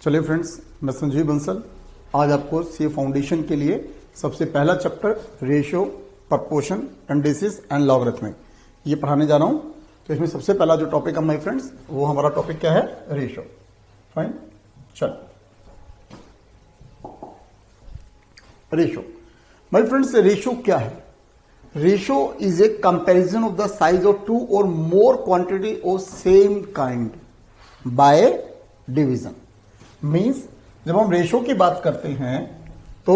चलिए फ्रेंड्स, मैं संजीव बंसल आज आपको सीए फाउंडेशन के लिए सबसे पहला chapter ratio, proportion, indices and logarithmic ये पढ़ाने जा रहा हूं। तो इसमें सबसे पहला जो टॉपिक है माय फ्रेंड्स, वो हमारा टॉपिक क्या है? रेशियो। फाइन, चल रेशियो माय फ्रेंड्स, रेशियो क्या है? Ratio is a comparison of the size of two or more quantity of same kind by division. Means जब हम रेशियो की बात करते हैं तो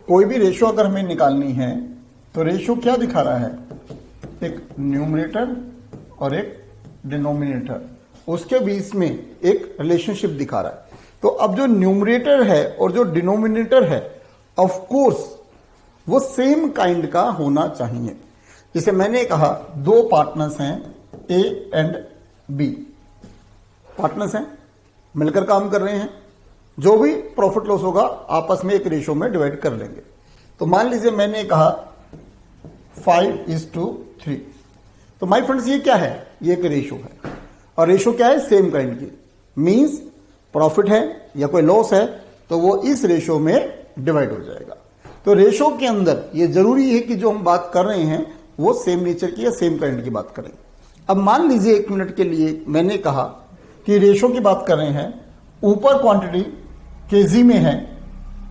कोई भी रेशियो अगर हमें निकालनी है तो रेशियो क्या दिखा रहा है? एक न्यूमरेटर और एक डिनोमिनेटर, उसके बीच में एक रिलेशनशिप दिखा रहा है। तो अब जो न्यूमरेटर है और जो डिनोमिनेटर है, ऑफ कोर्स वो सेम काइंड का होना चाहिए। जैसे मैंने कहा दो पार्टनर्स हैं ए एंड बी, पार्टनर्स हैं, मिलकर काम कर रहे हैं, जो भी प्रॉफिट लॉस होगा आपस में एक रेशियो में डिवाइड कर लेंगे। तो मान लीजिए मैंने कहा 5:3। तो माय फ्रेंड्स ये क्या है? ये एक रेशियो है, और रेशियो क्या है? सेम काइंड की। मींस प्रॉफिट है या कोई लॉस है तो वो इस रेशियो में डिवाइड हो जाएगा। तो रेशियो के अंदर ये जरूरी है कि जो हम बात कर रहे हैं वो सेम नेचर की या सेम काइंड की बात करें। अब मान लीजिए 1 मिनट के लिए मैंने कहा कि रेशियो की बात कर रहे हैं, ऊपर क्वांटिटी केजी में है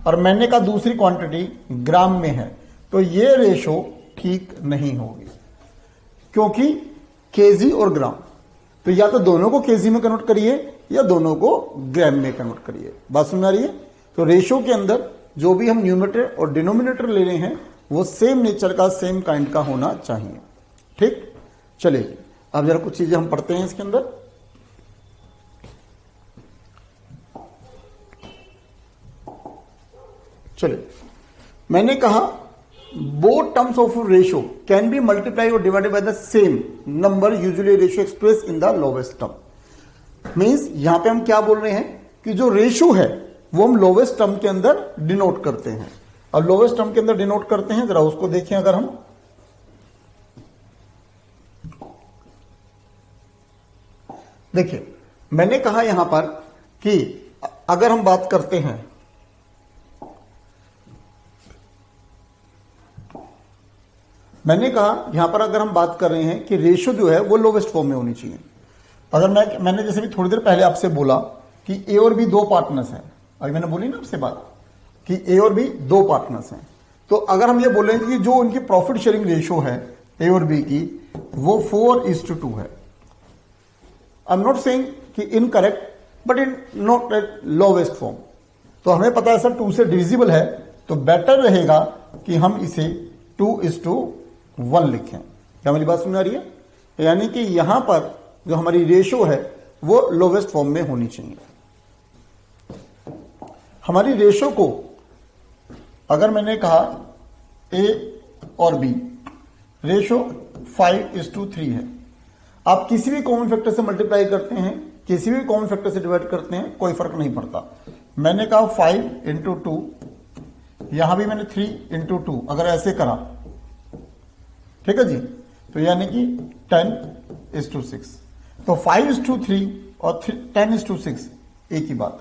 और मैंने कहा दूसरी क्वांटिटी ग्राम में है, तो ये रेशियो ठीक नहीं होगी, क्योंकि केजी और ग्राम, तो या तो दोनों को केजी में कन्वर्ट करिए या दोनों को ग्राम में कन्वर्ट करिए। बात समझ आ रही है? तो रेशियो के अंदर जो भी हम न्यूमरेटर और डिनोमिनेटर ले रहे हैं वो सेम नेचर का, सेम काइंड का होना चाहिए। ठीक, चलिए अब जरा कुछ चीजें हम पढ़ते हैं इसके अंदर। चलिए, मैंने कहा both terms of ratio can be multiply or divided by the same number, usually ratio express in the lowest term. Means यहां पे हम क्या बोल रहे हैं कि जो रेशियो है वो हम लोवेस्ट टर्म के अंदर डिनोट करते हैं। और लोवेस्ट टर्म के अंदर डिनोट करते हैं, जरा उसको देखें। अगर हम देखिए, मैंने कहा यहां पर कि अगर हम बात करते हैं, मैंने कहा यहां पर अगर हम बात कर रहे हैं कि रेशियो जो है वो लोवेस्ट फॉर्म में होनी चाहिए। अगर मैंने जैसे भी थोड़ी देर पहले आपसे बोला कि ए और बी दो पार्टनर्स हैं, अभी मैंने बोली ना आपसे बात कि ए और बी दो पार्टनर्स हैं, तो अगर हम ये बोलेंगे कि जो उनकी प्रॉफिट शेयरिंग रेशियो है ए और बी की वो 4:2 है। आई एम नॉट सेइंग कि incorrect, but in not at lowest form. तो हमें पता है सर 2 से डिविजिबल है, तो बेटर रहेगा कि हम इसे 2:1 लिखें। क्या मेरी बात समझ आ रही है? यानी कि यहां पर जो हमारी रेशियो है वो लोवेस्ट फॉर्म में होनी चाहिए। हमारी रेशियो को अगर मैंने कहा ए और बी, रेशियो 5:3 है। आप किसी भी कॉमन फैक्टर से मल्टीप्लाई करते हैं, किसी भी कॉमन फैक्टर से डिवाइड करते हैं, कोई फर्क नहीं पड़ता। मैंने कहा 5:2, यहां भी मैंने 3:2, अगर ऐसे करा, ठीक है जी, तो यानी कि 10:6। तो 5:3 और 10:6 एक ही बात है।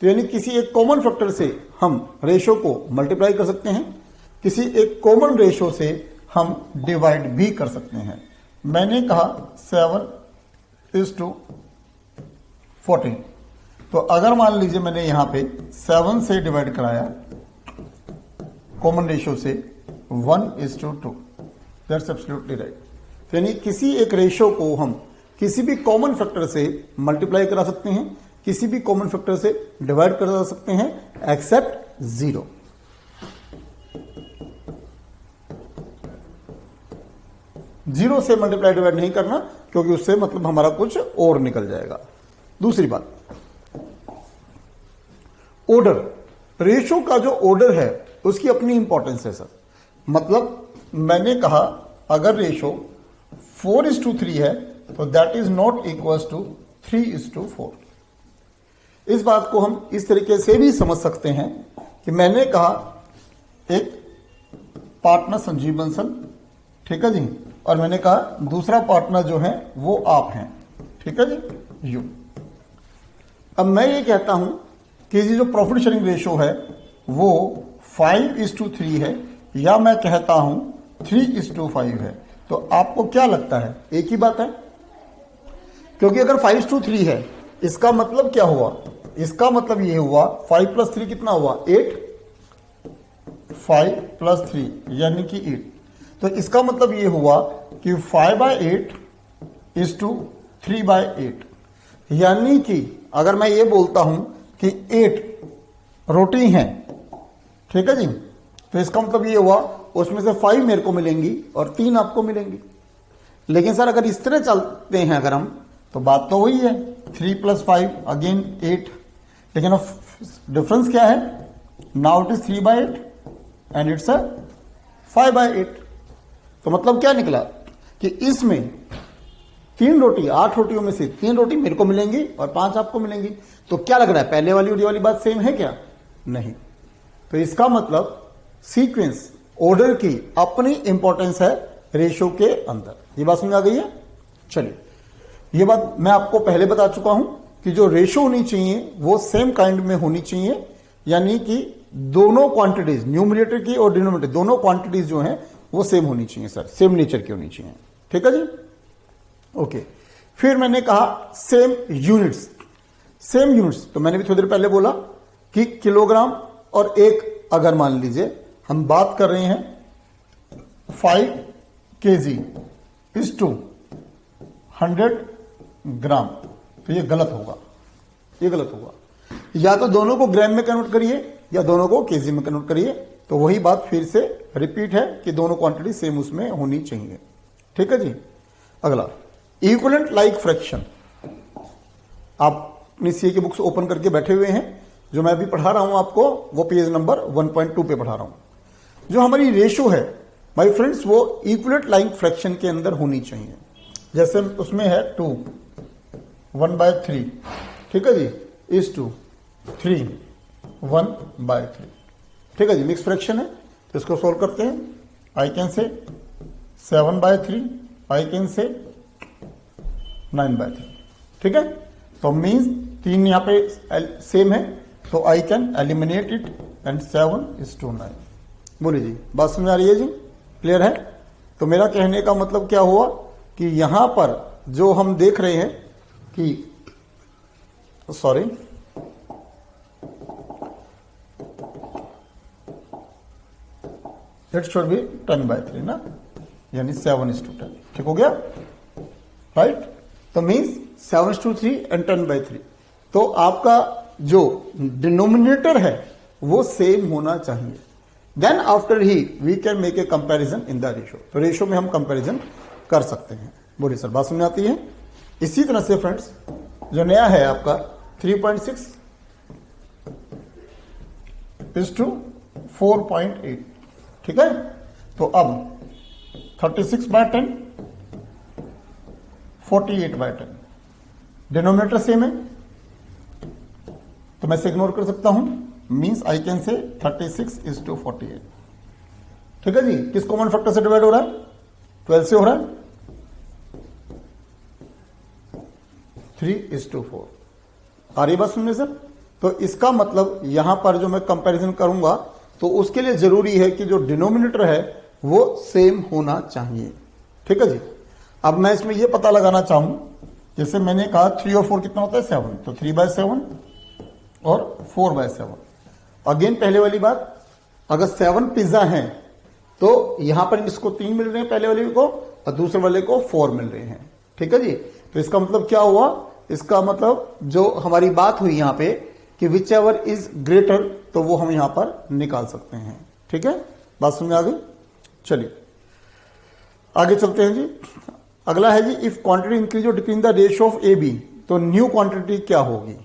तो यानी किसी एक कॉमन फैक्टर से हम रेशियो को मल्टीप्लाई कर सकते हैं, किसी एक कॉमन रेशियो से हम डिवाइड भी कर सकते हैं। मैंने कहा 7:14, तो अगर मान लीजिए मैंने यहां पे 7 से डिवाइड कराया कॉमन रेशियो से 1:2, दैट्स एब्सोल्युटली राइट। तो यानी किसी एक रेशियो को हम किसी भी कॉमन फैक्टर से मल्टीप्लाई करा सकते हैं, किसी भी कॉमन फैक्टर से डिवाइड करा सकते हैं, एक्सेप्ट 0। जीरो से मल्टीप्लाई डिवाइड नहीं करना, क्योंकि उससे मतलब हमारा कुछ और निकल जाएगा। दूसरी बात, ऑर्डर। रेशियो का जो ऑर्डर है उसकी अपनी इंपॉर्टेंस है सर। मतलब मैंने कहा अगर रेशियो 4:3 है तो that is not equal to 3:4। इस बात को हम इस तरीके से भी समझ सकते हैं कि मैंने कहा एक पार्टनर संजीव बंसल, ठीक है जी, और मैंने कहा दूसरा पार्टनर जो है वो आप हैं, ठीक है जी, यू। अब मैं ये कहता हूं कि ये जो प्रॉफिट शेयरिंग रेशो है वो 5:3 है, या मैं कहता हूं 3:5 है। तो आपको क्या लगता है, एक ही बात है? क्योंकि अगर 5:3 है, इसका मतलब क्या हुआ? इसका मतलब ये हुआ 5 + 3 कितना हुआ? 8। 5 + 3 यानी कि 8। तो इसका मतलब ये हुआ कि 5/8 = 3/8। यानी कि अगर मैं ये बोलता हूं कि 8 रोटी हैं, ठीक है जी, तो इसका मतलब ये हुआ उसमें से 5 मेरे को मिलेंगी और 3 आपको मिलेंगी। लेकिन सर अगर इस तरह चलते हैं अगर हम, तो बात तो वही है, 3 + 5 अगेन 8। लेकिन अब डिफरेंस क्या है? Now it is 3/8 and it's 5/8। तो मतलब क्या निकला कि इसमें 3 रोटी, 8 रोटियों में से 3 रोटी मेरे को मिलेंगी और 5 आपको मिलेंगी। तो क्या लग रहा है, पहले वाली और ये वाली बात सेम है क्या? नहीं। तो इसका मतलब सीक्वेंस, ऑर्डर की अपनी इंपॉर्टेंस है रेशो के अंदर। ये बात समझ आ गई है? चलिए, ये बात मैं आपको पहले बता चुका हूं कि जो रेशो होनी चाहिए वो सेम काइंड में होनी चाहिए, यानी कि दोनों क्वांटिटीज, न्यूमरेटर की और डिनोमिनेटर, दोनों क्वांटिटीज जो हैं वो सेम होनी चाहिए सर, सेम नेचर की होनी चाहिए। ठीक है जी, ओके। फिर मैंने कहा सेम यूनिट्स। सेम यूनिट्स तो मैंने भी थोड़ी देर पहले बोला कि किलोग्राम और एक, अगर मान लीजिए हम बात कर रहे हैं 5 kg = 100 ग्राम, तो ये गलत होगा, ये गलत होगा। या तो दोनों को ग्राम में कन्वर्ट करिए या दोनों को केजी में कन्वर्ट करिए। तो वही बात फिर से रिपीट है कि दोनों क्वांटिटी सेम उसमें होनी चाहिए। ठीक है जी। अगला इक्विवेलेंट लाइक फ्रैक्शन। आप अपनी सीए की बुक्स ओपन करके बैठे हुए हैं, जो मैं अभी पढ़ा रहा हूं आपको वो पेज नंबर 1.2 पे पढ़ा रहा हूं। जो हमारी रेशो है माय फ्रेंड्स वो इक्विवेलेंट लाइक फ्रैक्शन के अंदर होनी चाहिए। जैसे उसमें है 2 1/3, ठीक है जी, = 3 1/3। ठीक है जी, मिक्स फ्रैक्शन है, तो इसको सोल्व करते हैं। I can say 7/3, I can say 9/3। ठीक है, तो मीन्स 3 यहां पे सेम है, तो I can eliminate it and 7:9। बोलिए जी, बात समझ आ रही है जी? क्लियर है? तो मेरा कहने का मतलब क्या हुआ कि यहां पर जो हम देख रहे हैं कि सॉरी इट शुड बी 10/3 ना, यानी 7:10। ठीक हो गया, राइट? तो मीन्स 7:3 एंड 10/3। तो आपका जो डिनोमिनेटर है वो सेम होना चाहिए। Then after he we can make a comparison in the ratio. तो रेशो में हम कंपैरिजन कर सकते हैं। बोलिए सर, बात समझ आती है? इसी तरह से फ्रेंड्स जो नया है आपका 3.6 = 4.8। ठीक है, तो अब 36/10 48/10 डिनोमिनेटर सेम है, तो मैं इसे इग्नोर कर सकता हूं। Means I can say 36 = 48। ठीक है जी, किस कॉमन फैक्टर से डिवाइड हो रहा है? 12 से हो रहा है। 3:4। आ रही बात सुनने सर? तो इसका मतलब यहां पर जो मैं कंपैरिजन करूंगा तो उसके लिए जरूरी है कि जो डिनोमिनेटर है वो सेम होना चाहिए। ठीक है जी। अब मैं इसमें यह पता लगाना चाहूं, जैसे मैंने कहा 3 और 4 कितना होता है? 7। तो 3/7 और 4/7। अगेन पहले वाली बात, अगर 7 पिज्जा हैं तो यहां पर इसको 3 मिल रहे हैं पहले वाले को, और दूसरे वाले को 4 मिल रहे हैं। ठीक है जी। तो इसका मतलब क्या हुआ? इसका मतलब जो हमारी बात हुई यहां पे कि विच एवर इज ग्रेटर, तो वो हम यहां पर निकाल सकते हैं। ठीक है, बात समझ आ गई? चलिए आगे चलते हैं जी। अगला है जी, इफ क्वांटिटी इंक्रीज और decrease the ratio of a b, तो न्यू क्वांटिटी क्या होगी?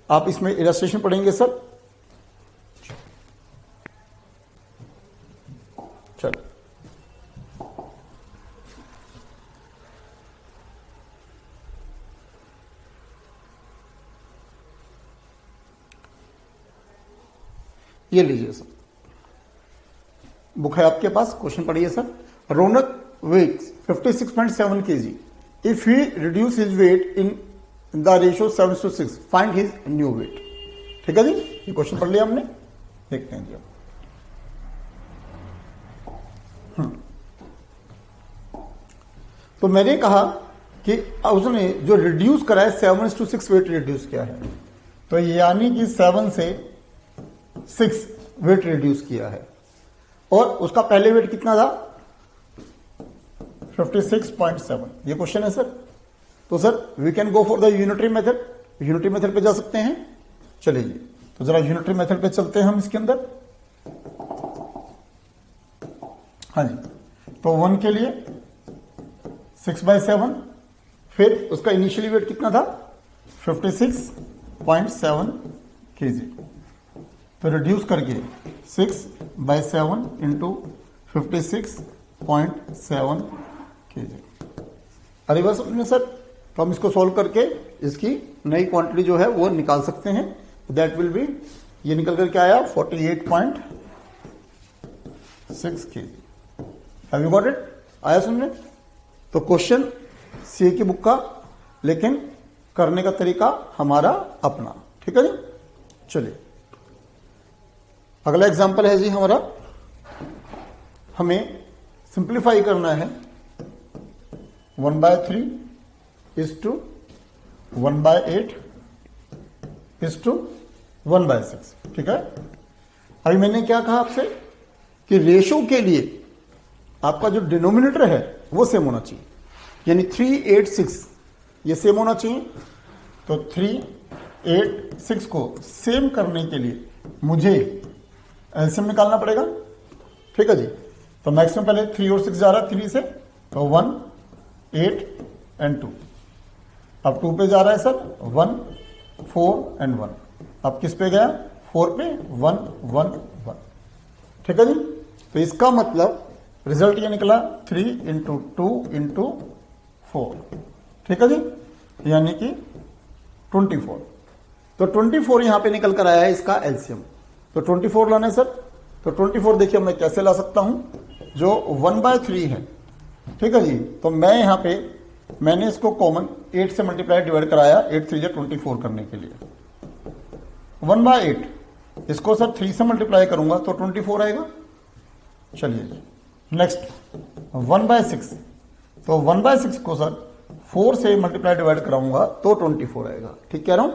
आप इसमें इलस्ट्रेशन पढ़ेंगे सर। चलो ये लीजिए सर, बुक है आपके पास, क्वेश्चन पढ़िए sir. Raunak weighs 56.7 kg. If he reduce his weight in the ratio 7:6, find his new weight. ठीक है जी, ये क्वेश्चन पढ़ लिया हमने, देखते हैं जी। तो मैंने कहा कि उसने जो रिड्यूस करा है 7:6 वेट रिड्यूस किया है, तो यानी कि 7 से 6 वेट रिड्यूस किया है, और उसका पहले वेट कितना था 56.7। ये क्वेश्चन है सर। तो sir we can go for the unitary method, unitary method पे जा सकते हैं। चलिए जी, तो जरा यूनिटरी मेथड पे चलते हैं हम इसके अंदर। हाँ जी, तो 1 के लिए 6/7, फिर उसका इनिशियली वेट कितना था 56.7 kg, तो रिड्यूस करके 6/7 इंटू 56.7 kg। अरे बस अपने सर, तो हम इसको सॉल्व करके इसकी नई क्वांटिटी जो है वो निकाल सकते हैं। दैट विल बी, ये निकल कर क्या आया 48.6 kg। Have you got it? आया सुनने? तो क्वेश्चन सीए की बुक का, लेकिन करने का तरीका हमारा अपना। ठीक है जी, चलिए अगला एग्जांपल है जी हमारा, हमें सिंप्लीफाई करना है 1/3 is to 1/8 is to 1/6। ठीक है, अभी मैंने क्या कहा आपसे कि रेशो के लिए आपका जो डिनोमिनेटर है वो सेम होना चाहिए, यानी 3, 8, 6 ये सेम होना चाहिए। तो 3, 8, 6 को सेम करने के लिए मुझे एलसीएम निकालना पड़ेगा। ठीक है जी, तो मैक्सिमम पहले 3 और 6 जा रहा है 3 से, तो 1, 8 एंड 2। अब 2 पे जा रहा है सर 1, 4 एंड 1। अब किस पे गया 4 पे 1, 1, 1। ठीक है जी, तो इसका मतलब रिजल्ट ये निकला 3 इंटू 2 इंटू 4। ठीक है जी, यानी कि 24। तो 24 यहां पे निकल कर आया है इसका एलसीएम। तो 24 लाना है सर, तो 24 देखिए मैं कैसे ला सकता हूं, जो 1/3 है। ठीक है जी, तो मैं यहां पे मैंने इसको कॉमन 8 से मल्टीप्लाई डिवाइड कराया, 8 3 24 करने के लिए 1/8। इसको सर 3 से मल्टीप्लाई करूंगा तो 24 आएगा। चलिए जी, नेक्स्ट 1/6, तो 1/6 को सर 4 से मल्टीप्लाई डिवाइड कराऊंगा तो 24 आएगा। ठीक कह रहा हूं?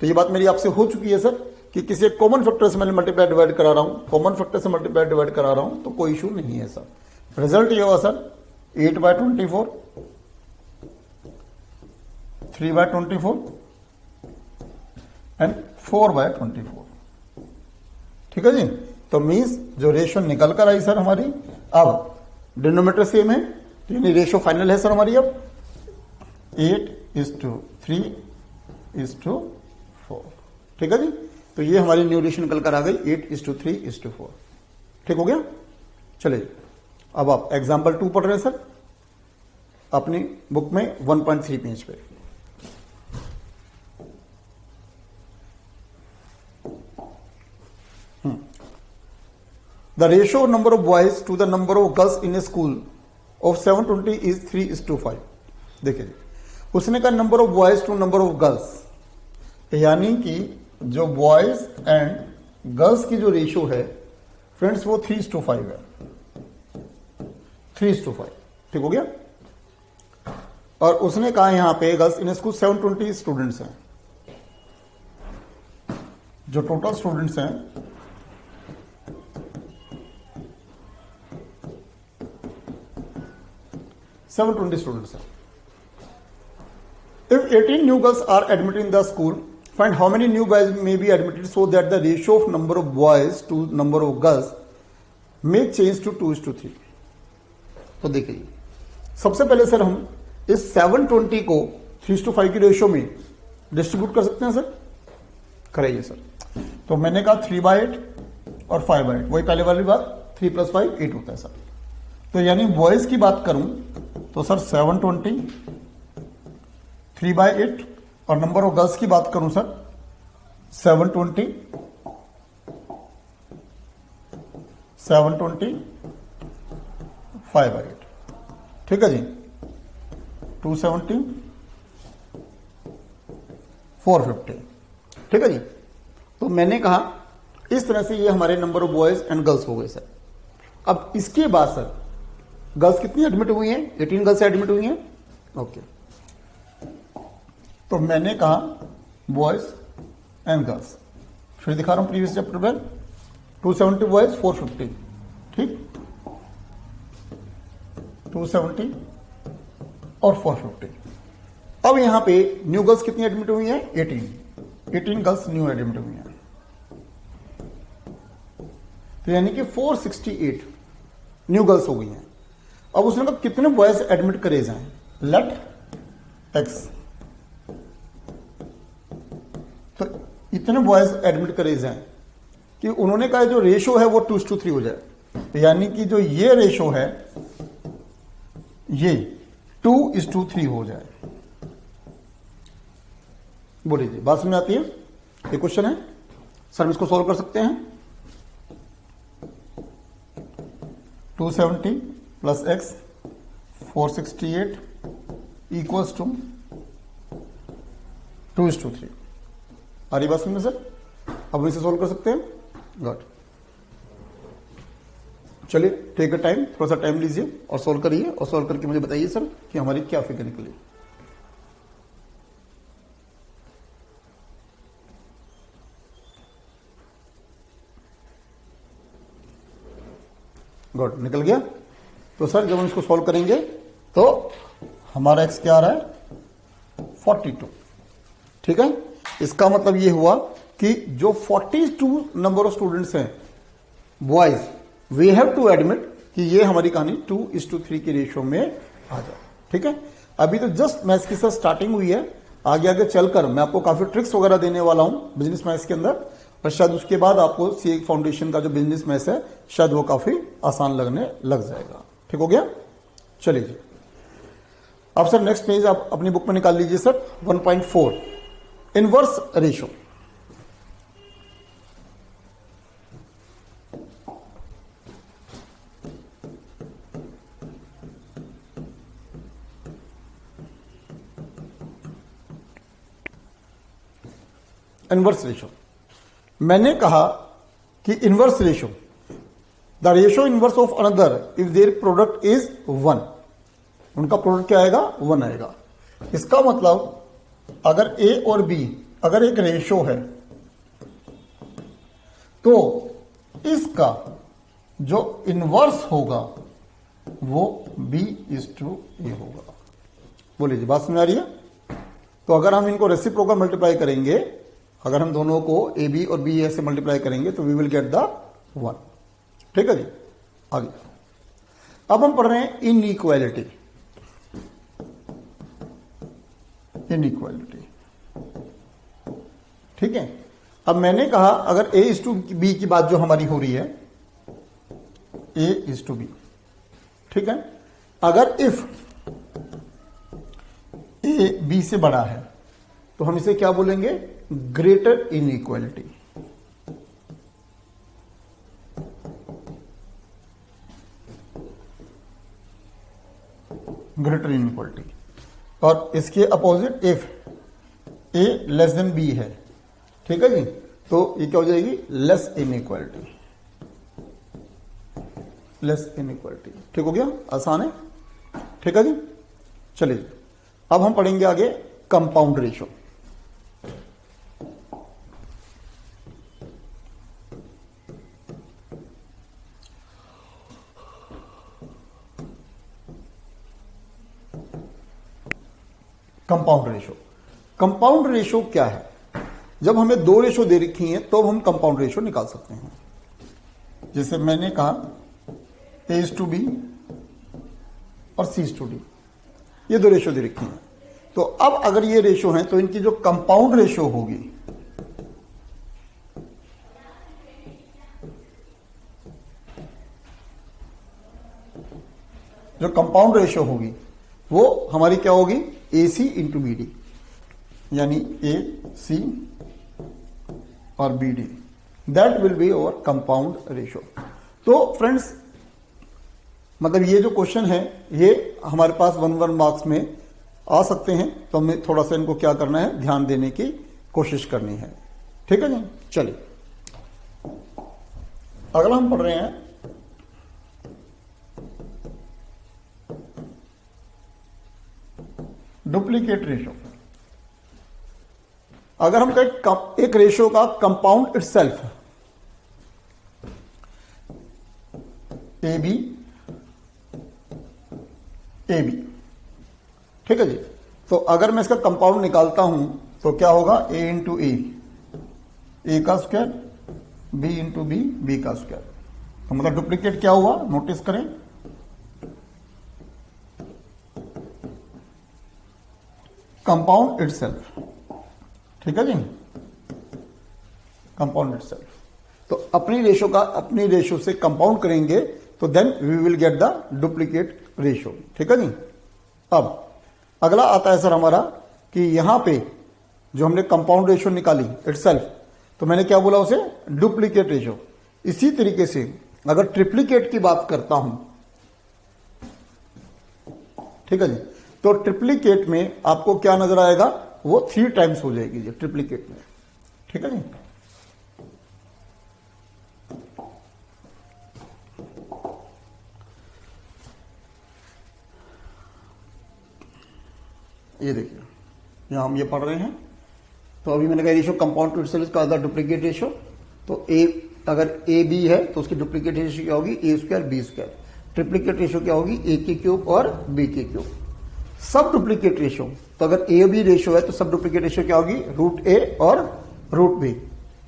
तो ये बात मेरी आपसे हो चुकी है सर कि किसी कॉमन फैक्टर से मैंने मल्टीप्लाई डिवाइड करा रहा हूं, कॉमन फैक्टर से मल्टीप्लाई डिवाइड करा रहा हूं, तो कोई इशू नहीं है सर। रिजल्ट ये होगा सर 8/24, 3/24 एंड 4/24। ठीक है जी, तो मीन्स जो रेशियो निकल कर आई सर हमारी, अब डिनोमिनेटर सेम है, यानी रेशियो फाइनल है सर हमारी अब 8:3:4। ठीक है जी, तो ये हमारी न्यू रेशियो निकल कर आ गई 8:3:4। ठीक हो गया? चलिए अब आप एग्जाम्पल 2 पढ़ रहे हैं सर अपनी बुक में 1.3 पेज पे। The ratio of number of boys to the number of girls in a school of 720 is 3:5। देखिए उसने कहा number of boys to number of girls, यानी कि जो बॉयज एंड गर्ल्स की जो रेशियो है फ्रेंड्स वो 3:5 है, 3:5। ठीक हो गया? और उसने कहा यहां पे गर्ल्स इन स्कूल 720 स्टूडेंट्स हैं, जो टोटल स्टूडेंट्स हैं 720 students हैं। If 18 new girls are admitted in the school, find how many new boys may be admitted so that the ratio of number of boys to number of girls may change to 2:3। तो देखिए सबसे पहले sir हम इस 720 को 3:5 की ratio में distribute कर सकते हैं सर, कराइए सर। तो मैंने कहा 3/8 और 5/8, वही पहले वाली बात, 3 + 5 8 होता है सर। तो यानी बॉयज की बात करूं तो सर 720 3/8, और नंबर ऑफ गर्ल्स की बात करूं सर 720 5/8। ठीक है जी, 270 450। ठीक है जी, तो मैंने कहा इस तरह से ये हमारे number of boys and girls हो गए सर। अब इसके बाद सर गर्ल्स कितनी एडमिट हुई हैं? 18 गर्ल्स एडमिट हुई हैं। ओके, तो मैंने कहा बॉयज एंड गर्ल्स, फिर दिखा रहा हूं प्रीवियस चैप्टर में 270 बॉयज 450, ठीक, 270 और 450। अब यहां पे न्यू गर्ल्स कितनी एडमिट हुई हैं? 18 गर्ल्स न्यू एडमिट हुई हैं, तो यानी कि 468 न्यू गर्ल्स हो गई हैं। अब उसने कहा कितने बॉयज एडमिट करे जाएं? लेट एक्स, तो इतने बॉयज एडमिट करे जाएं कि उन्होंने कहा जो रेशो है वो 2:3 हो जाए, तो यानी कि जो ये रेशो है ये 2:3 हो जाए। बोलिए जी, बात समझ आती है? ये क्वेश्चन है सर, हम इसको सॉल्व कर सकते हैं। 270 प्लस एक्स 468 इक्वल्स टू 2:3। आ रही बात समझ में सर? अब हम इसे सॉल्व कर सकते हैं। गुड, चलिए टेक अ टाइम, थोड़ा सा टाइम लीजिए और सॉल्व करिए, और सॉल्व करके मुझे बताइए सर कि हमारी क्या फिगर निकली। गुड, निकल गया। तो सर जब हम इसको सॉल्व करेंगे तो हमारा एक्स क्या आ रहा है? 42, ठीक है। इसका मतलब ये हुआ कि जो 42 नंबर ऑफ स्टूडेंट्स हैं boys, we have to admit कि ये हमारी कहानी 2:3 की रेशियो में आ जाए, ठीक है। अभी तो जस्ट मैथ्स की सर स्टार्टिंग हुई है, आगे आगे चलकर मैं आपको काफी ट्रिक्स वगैरह देने वाला हूं बिजनेस मैथ्स के अंदर, और शायद उसके बाद आपको सीए फाउंडेशन का जो बिजनेस मैथ्स है शायद वो काफी आसान लगने लग जाएगा। ठीक हो गया? चलिए जी, अब सर नेक्स्ट पेज आप अपनी बुक में निकाल लीजिए sir, 1.4 inverse ratio. Inverse ratio, मैंने कहा कि inverse ratio, the ratio inverse of another if their product is 1, उनका प्रोडक्ट क्या आएगा? 1 आएगा। इसका मतलब अगर ए और बी अगर एक रेशो है तो इसका जो इनवर्स होगा वो B/A होगा। बोलिए जी, बात समझ आ रही है? तो अगर हम इनको रेसिप्रोकल मल्टीप्लाई करेंगे, अगर हम दोनों को ए बी और बी ए से मल्टीप्लाई करेंगे तो वी विल गेट द 1। ठीक है जी, आगे अब हम पढ़ रहे हैं इनइक्वालिटी। इनइक्वालिटी, ठीक है। अब मैंने कहा अगर A/B की बात जो हमारी हो रही है, A/B, ठीक है। अगर इफ A B से बड़ा है तो हम इसे क्या बोलेंगे? Greater inequality. Greater inequality. और इसके opposite if A less than B है, ठीक है जी, तो ये क्या हो जाएगी? Less inequality. लेस इनइक्वालिटी, ठीक हो गया? आसान है, ठीक है जी। चलिए अब हम पढ़ेंगे आगे compound ratio. Compound ratio, compound ratio क्या है? जब हमें 2 रेशो दे रखी हैं तो हम कंपाउंड रेशो निकाल सकते हैं। जैसे मैंने कहा A/B और C/D, ये 2 रेशो दे रखी हैं। तो अब अगर ये रेशो हैं तो इनकी जो कंपाउंड रेशो होगी वो हमारी क्या होगी? AC इंटू BD, यानी AC और BD, that will be our compound ratio. तो फ्रेंड्स, मतलब ये जो क्वेश्चन है ये हमारे पास 1 मार्क्स में आ सकते हैं, तो हमें थोड़ा सा इनको क्या करना है? ध्यान देने की कोशिश करनी है। ठीक है जी। चलिए अगला हम पढ़ रहे हैं डुप्लीकेट रेशो। अगर हम कहें एक रेशो का कंपाउंड इटसेल्फ ए बी, ठीक है जी, तो अगर मैं इसका कंपाउंड निकालता हूं तो क्या होगा, ए इंटू ए का स्क्वायर, बी इंटू बी का स्क्वायर। तो मतलब डुप्लीकेट क्या हुआ, नोटिस करें, कंपाउंड इटसेल्फ, ठीक है जी, कंपाउंड इटसेल्फ। तो अपनी रेशो से कंपाउंड करेंगे तो then we will get the duplicate ratio, ठीक है जी। अब अगला आता है सर हमारा कि यहां पे जो हमने कंपाउंड रेशो निकाली इटसेल्फ, तो मैंने क्या बोला उसे, डुप्लीकेट रेशो। इसी तरीके से अगर ट्रिप्लीकेट की बात करता हूं, ठीक है जी, तो ट्रिप्लीकेट में आपको क्या नजर आएगा, वो 3 टाइम्स हो जाएगी जी ट्रिप्लीकेट में, ठीक है जी। ये देखिए यहां हम ये पढ़ रहे हैं, तो अभी मैंने कहा रेशो कंपाउंड टू इटसेल्फ का डुप्लीकेट रेशो, तो ए अगर ए बी है तो उसकी डुप्लीकेट रेशो क्या होगी, A square B square. Triplicate ratio क्या होगी, ए के क्यूब और बी के क्यूब। सब डुप्लीकेट रेशो, तो अगर ए बी रेशो है तो सब डुप्लीकेट रेशो क्या होगी, रूट ए और रूट बी।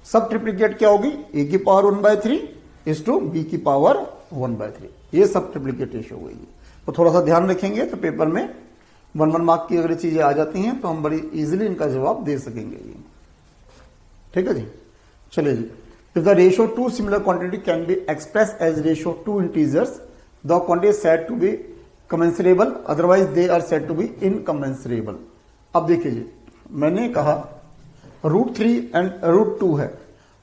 सब ट्रिप्लीकेट क्या होगी, ए की पावर 1/3 इज टू बी की पावर 1/3। ये सब ट्रिप्लीकेट रेशो हुई। तो थोड़ा सा ध्यान रखेंगे तो पेपर में 1 मार्क की अगर चीजें आ जाती हैं तो हम बड़ी इजीली इनका जवाब दे सकेंगे जी, ठीक है जी। चलिए जी, if the ratio two similar quantity can be express as ratio two integers, the quantity said to be commensurable, otherwise they are said to be incommensurable. अब देखिए जी, मैंने कहा √3 एंड √2 है।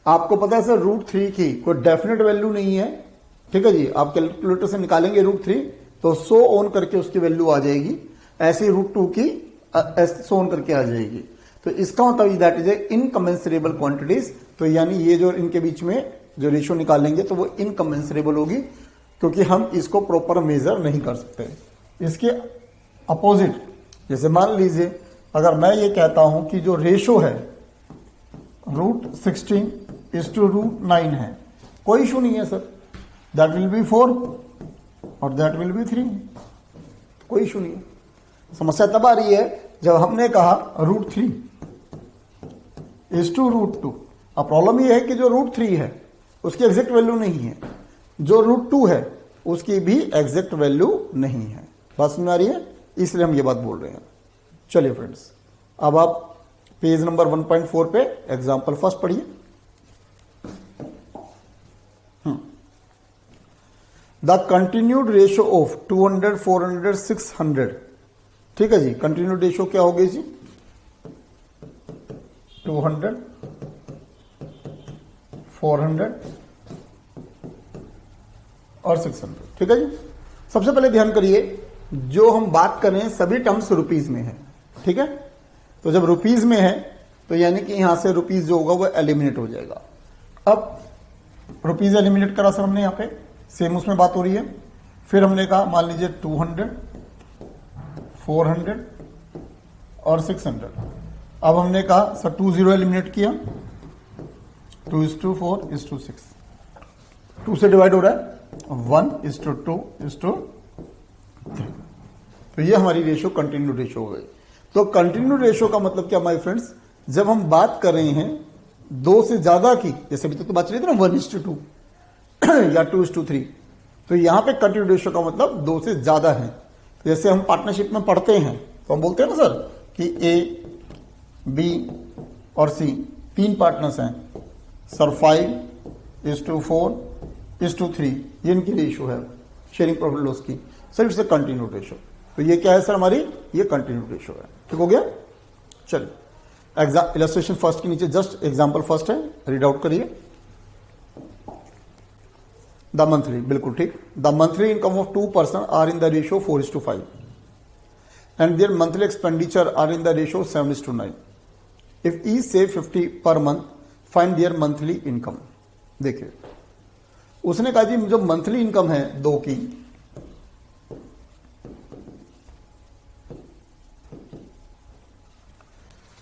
आपको पता है सर √3 की कोई डेफिनेट वैल्यू नहीं है, ठीक है जी। आप कैलकुलेटर से निकालेंगे √3 तो 100 ऑन करके उसकी वैल्यू आ जाएगी, ऐसे √2 की 100 ऑन करके आ जाएगी। तो इसका मतलब दैट इज इनकमेंसरेबल क्वांटिटीज। तो यानी ये जो इनके बीच में जो रेशो निकालेंगे तो वो इनकमेंसरेबल होगी, क्योंकि हम इसको प्रॉपर मेजर नहीं कर सकते। इसके अपोजिट, जैसे मान लीजिए अगर मैं ये कहता हूं कि जो रेशो है √16 इज टू √9 है, कोई इशू नहीं है सर, दैट विल बी 4 और दैट विल बी 3, कोई इशू नहीं है। समस्या तब आ रही है जब हमने कहा √3 इज टू √2। अब प्रॉब्लम ये है कि जो √3 है उसकी एग्जैक्ट वैल्यू नहीं है, जो √2 है उसकी भी एग्जैक्ट वैल्यू नहीं है। बात समझ आ रही है, इसलिए हम ये बात बोल रहे हैं। चलिए फ्रेंड्स, अब आप पेज नंबर 1.4 पे एग्जाम्पल फर्स्ट पढ़िए। द कंटिन्यूड रेशो ऑफ 200, 400, 600, ठीक है जी। कंटिन्यूड रेशो क्या हो गई जी, 200, 400 और 600, ठीक है जी। सबसे पहले ध्यान करिए, जो हम बात कर रहे हैं सभी टर्म्स रुपीज में है, ठीक है। तो जब रुपीज में है तो यानी कि यहां से रुपीज जो होगा वो एलिमिनेट हो जाएगा। अब रुपीज एलिमिनेट करा सर हमने, यहां पे सेम उसमें बात हो रही है। फिर हमने कहा मान लीजिए 200, 400 और 600। अब हमने कहा सर 2 0 एलिमिनेट किया, 2:4:6, 2 से डिवाइड हो रहा है, 1:2:3। तो ये हमारी रेशो कंटिन्यूड रेशो हो गई। तो कंटिन्यूड रेशो का मतलब क्या माय फ्रेंड्स, जब हम बात कर रहे हैं 2 से ज्यादा की, जैसे अभी तक तो बात चली थी ना 1:2 या 2:3, तो यहां पे कंटिन्यूड रेशो का मतलब 2 से ज्यादा है। तो जैसे हम पार्टनरशिप में पढ़ते हैं तो हम बोलते हैं ना सर कि ए, बी और सी 3 पार्टनर्स हैं सर, 5:4:3, ये इनकी रेशो है शेयरिंग प्रॉफिट लॉस की। Sir it's a continued ratio. तो ये क्या है सर हमारी, ये कंटिन्यूड रेशो है, ठीक हो गया। चलिए इलस्ट्रेशन फर्स्ट के नीचे जस्ट एग्जांपल फर्स्ट है, रीड आउट करिए। द मंथली, बिल्कुल ठीक, the monthly income of 2 person are in the ratio 4:5 and their monthly expenditure are in the ratio 7:9। If each save 50 per month, find their monthly income. देखिए उसने कहा जी जो monthly income है दो की,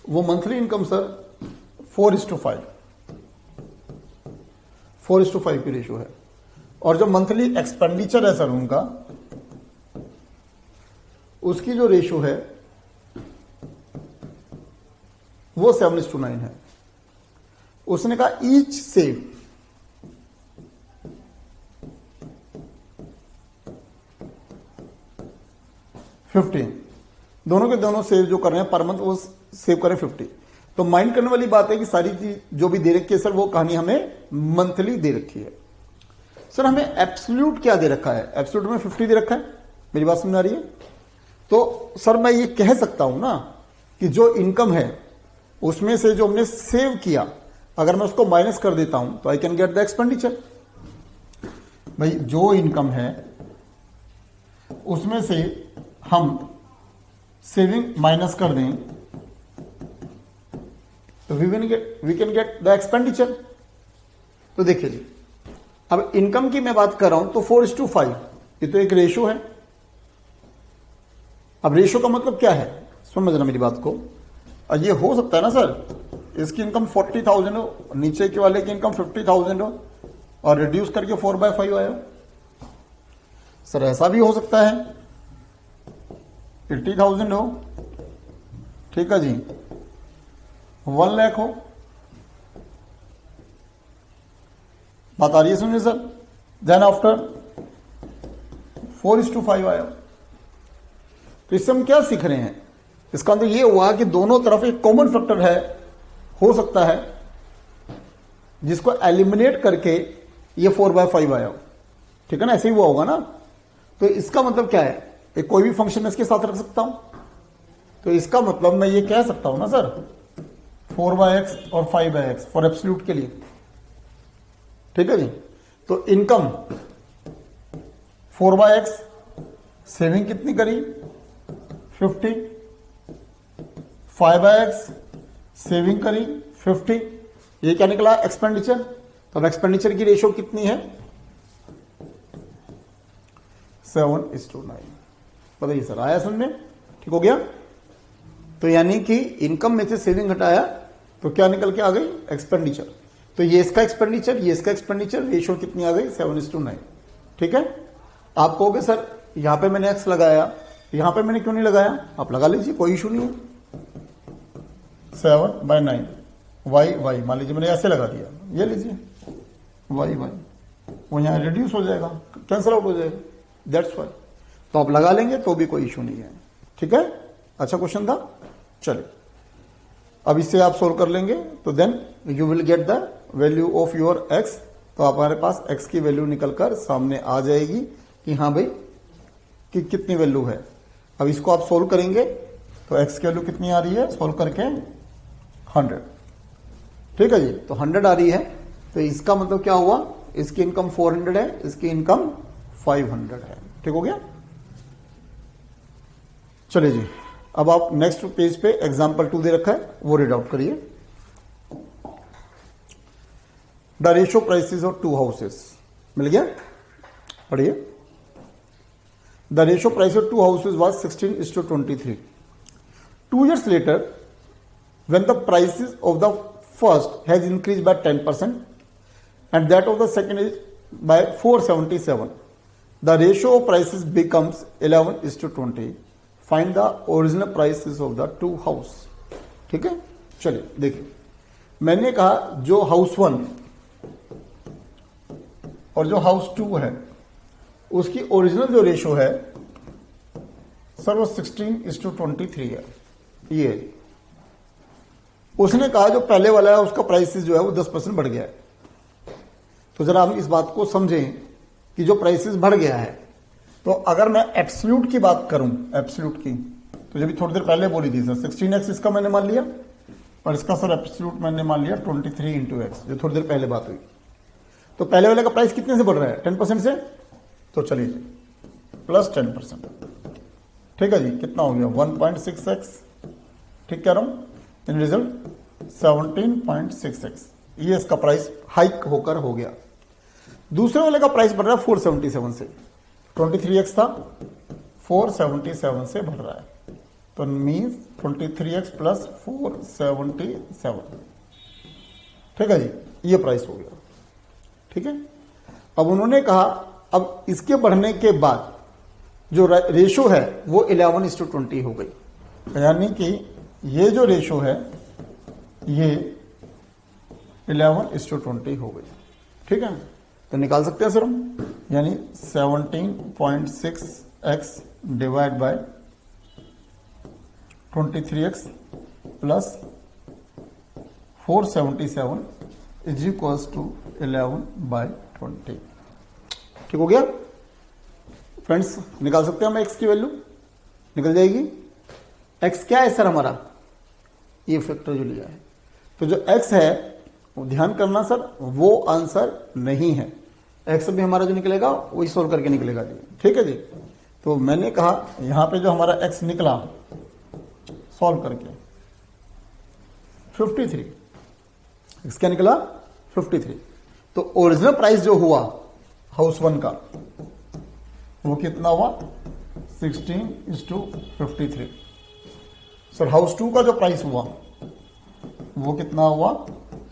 वो मंथली इनकम सर 4:5 की ratio है। और जो मंथली एक्सपेंडिचर है सर उनका, उसकी जो रेशियो है वो 7:9 है। उसने कहा ईच सेव $15, दोनों के दोनों सेव जो कर रहे हैं पर मंथ वो सेव करें 50। तो माइंड करने वाली बात है कि सारी चीज जो भी दे रखी है सर वो कहानी हमें मंथली दे रखी है। सर हमें एब्सोल्यूट क्या दे रखा है? एब्सोल्यूट में 50 दे रखा है। मेरी बात समझ आ रही है? तो सर मैं ये कह सकता हूं ना कि जो इनकम है उसमें से जो हमने सेव किया, अगर मैं उसको माइनस कर देता हूं तो I can get the expenditure. भाई जो इनकम है उसमें से हम सेविंग माइनस कर दें तो we can get the expenditure. तो देखिए जी, अब इनकम की मैं बात कर रहा हूं तो 4:5 ये तो एक रेशियो है। अब रेशियो का मतलब क्या है, समझना मेरी बात को। और ये हो सकता है ना सर इसकी इनकम 40,000 हो, नीचे के वाले की इनकम 50,000 हो और रिड्यूस करके 4/5 आया हो। सर ऐसा भी हो सकता है 80,000 हो, ठीक है जी, 1 लाख हो। बात आ रही है सुनिए सर। देन आफ्टर 4:5 आया। तो इससे हम क्या सीख रहे हैं? इसका अंदर ये हुआ कि दोनों तरफ एक कॉमन फैक्टर है, हो सकता है जिसको एलिमिनेट करके ये 4/5 आया हो, ठीक है ना, ऐसे ही हुआ होगा ना। तो इसका मतलब क्या है, एक कोई भी फंक्शन में इसके साथ रख सकता हूं। तो इसका मतलब मैं ये कह सकता हूं ना सर 4/x और 5/x फॉर एब्सोल्यूट के लिए, ठीक है जी। तो इनकम 4/x, सेविंग कितनी करी 50, 5/x सेविंग करी 50, ये क्या निकला एक्सपेंडिचर। तो अब एक्सपेंडिचर की रेशियो कितनी है 7:9। बताइए सर आया समझ में? ठीक हो गया। तो यानी कि इनकम में से सेविंग घटाया तो क्या निकल के आ गई एक्सपेंडिचर। तो ये इसका एक्सपेंडिचर, ये इसका एक्सपेंडिचर, रेशियो कितनी आ गई 7:9। ठीक है। आप कहोगे सर यहां पे मैंने एक्स लगाया, यहां पे मैंने क्यों नहीं लगाया? आप लगा लीजिए, कोई इशू नहीं है। 7/9 y मान लीजिए मैंने ऐसे लगा दिया, ये लीजिए y वो यहां रिड्यूस हो जाएगा, कैंसिल आउट हो जाएगा, दैट्स वाई। तो आप लगा लेंगे तो भी कोई इशू नहीं है। ठीक है, अच्छा क्वेश्चन था। चलिए अब इससे आप सोल्व कर लेंगे तो then you will get the value of your x। तो हमारे पास x की वैल्यू निकलकर सामने आ जाएगी कि हाँ भाई कि कितनी वैल्यू है। अब इसको आप सोल्व करेंगे तो x की वैल्यू कितनी आ रही है सोल्व करके 100। ठीक है जी, तो 100 आ रही है। तो इसका मतलब क्या हुआ, इसकी इनकम 400 है, इसकी इनकम 500 है। ठीक हो गया। चलिए जी, अब आप नेक्स्ट पेज पे एग्जांपल 2 दे रखा है, वो रीड आउट करिए। The ratio prices of 2 houses, मिल गया, पढ़िए। The ratio price of 2 houses was 16:23। 2 years later, when the prices of the first has increased by 10% and that of the second is by 477, the ratio of prices becomes 11:20. Find the original prices of the 2 house। ठीक है, चलिए देखिए, मैंने कहा जो house 1 और जो house 2 है उसकी ओरिजिनल जो रेशियो है सर वो 16:23 है। ये उसने कहा जो पहले वाला है उसका प्राइसेस जो है वो 10% बढ़ गया है। तो जरा हम इस बात को समझें कि जो प्राइसेस बढ़ गया है, तो अगर मैं एब्सोल्यूट की बात करूं, एब्सोल्यूट की, तो जब भी थोड़ी देर पहले बोली थी सर 16x इसका मैंने मान लिया और इसका सर एब्सोल्यूट मैंने मान लिया 23 into x, जो थोड़ी देर पहले बात हुई। तो पहले वाले का प्राइस कितने से बढ़ रहा है 10% से, तो चलिए प्लस 10%। ठीक है जी, कितना हो गया 1.6x। ठीक कह रहा हूं, इन रिजल्ट 17.6x। ये इसका प्राइस हाइक होकर हो गया। दूसरे वाले का प्राइस बढ़ रहा है 477 से, 23x था 477 से बढ़ रहा है, तो मीन्स 23x प्लस 477, ठीक है जी, ये प्राइस हो गया। ठीक है, अब उन्होंने कहा अब इसके बढ़ने के बाद जो रेशो है वो 11:20 हो गई, यानी कि ये जो रेशो है ये 11:20 हो गई। ठीक है, तो निकाल सकते हैं सर हम, यानी 17.6x divide by 23x plus 477 is equals to 11/20। ठीक हो गया फ्रेंड्स, निकाल सकते हैं हम x की वैल्यू, निकल जाएगी। x क्या है सर हमारा, ये फैक्टर जो लिया है, तो जो x है वो ध्यान करना सर वो आंसर नहीं है, x भी हमारा जो निकलेगा वही सोल्व करके निकलेगा जी। ठीक है जी, तो मैंने कहा यहां पे जो हमारा x निकला सॉल्व करके 53, x क्या निकला 53, तो ओरिजिनल प्राइस जो हुआ हाउस 1 का वो कितना हुआ 16:53। सर हाउस 2 का जो प्राइस हुआ वो कितना हुआ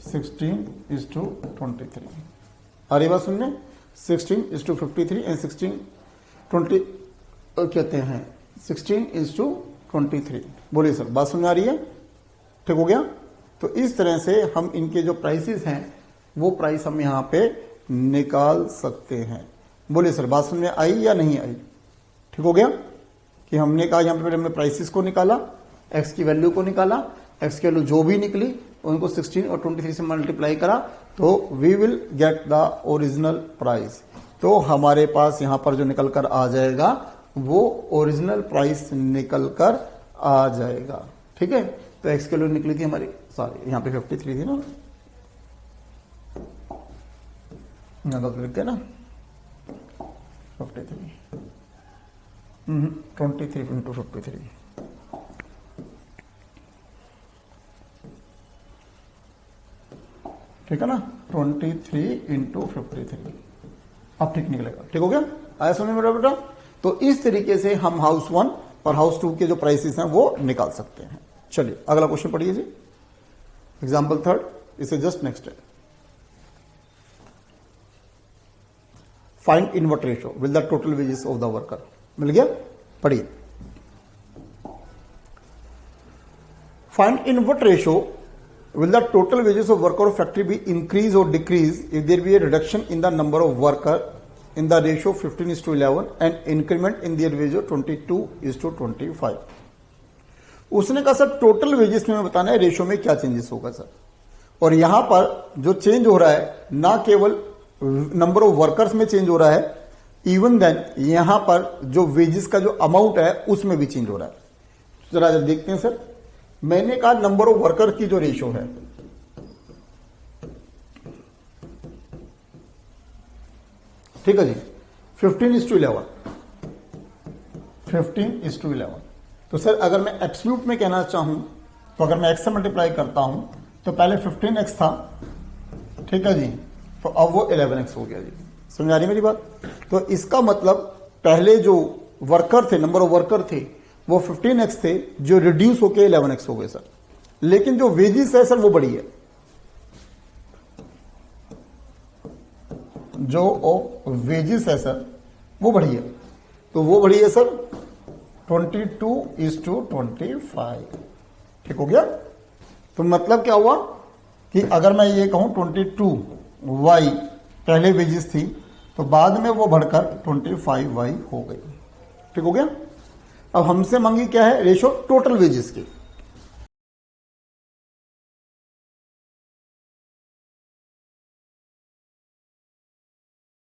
16:23। आ रही बात सुनने, 16:53 एंड 16:20 कहते हैं 16:23। बोलिए सर बात सुनने आ रही है, ठीक हो गया। तो इस तरह से हम इनके जो प्राइसेस हैं वो प्राइस हम यहां पे निकाल सकते हैं। बोलिए सर बात सुनने आई या नहीं आई, ठीक हो गया कि हमने कहा यहां पे हमने प्राइसेस को निकाला, एक्स की वैल्यू को निकाला, एक्स की वैल्यू जो भी निकली उनको 16 और 23 से मल्टीप्लाई करा तो we will get the original price. तो हमारे पास यहां पर जो निकल कर आ जाएगा वो ओरिजिनल प्राइस निकल कर आ जाएगा। ठीक है, तो एक्स की वैल्यू निकली थी हमारी, सॉरी यहां पे 53 थी ना, लिखते ना 53 23 इंटू 53, ठीक है ना, 23 इंटू 53, अब ठीक निकलेगा। ठीक हो गया, आया समझ मेरा बेटा। तो इस तरीके से हम हाउस 1 और हाउस 2 के जो प्राइसेस हैं वो निकाल सकते हैं। चलिए अगला क्वेश्चन पढ़िए जी, एग्जाम्पल 3, इसे जस्ट नेक्स्ट है। Find invert ratio with the total wages of the worker. मिल गया, पढ़िए। Find invert ratio will the total wages of worker of factory be increase or decrease if there be a reduction in the number of worker in the ratio 15:11 and increment in their wage of 22:25। उसने कहा sir total wages में बताना है ratio में क्या changes होगा sir, और यहां पर जो चेंज हो रहा है ना केवल नंबर ऑफ वर्कर्स में चेंज हो रहा है, इवन देन यहां पर जो वेजेस का जो अमाउंट है उसमें भी चेंज हो रहा है। जरा देखते हैं सर, मैंने कहा नंबर ऑफ वर्कर की जो रेशियो है, ठीक है जी, 15:11, 15:11। तो सर अगर मैं एब्सोल्यूट में कहना चाहूं तो अगर मैं x से मल्टीप्लाई करता हूं तो पहले 15x था, ठीक है जी, तो अब वो 11x हो गया जी। समझ आ रही मेरी बात। तो इसका मतलब पहले जो वर्कर थे, नंबर ऑफ वर्कर थे वो 15x थे जो रिड्यूस होके 11x हो गए सर, लेकिन जो वेजेस है सर वो बढ़ी है, जो वेजेस है सर वो बढ़ी है, तो वो बढ़ी है सर 22:25। ठीक हो गया। तो मतलब क्या हुआ कि अगर मैं ये कहूं 22y पहले वेजेस थी तो बाद में वो बढ़कर 25y हो गई। ठीक हो गया। अब हमसे मांगी क्या है रेशो टोटल वेजेस की,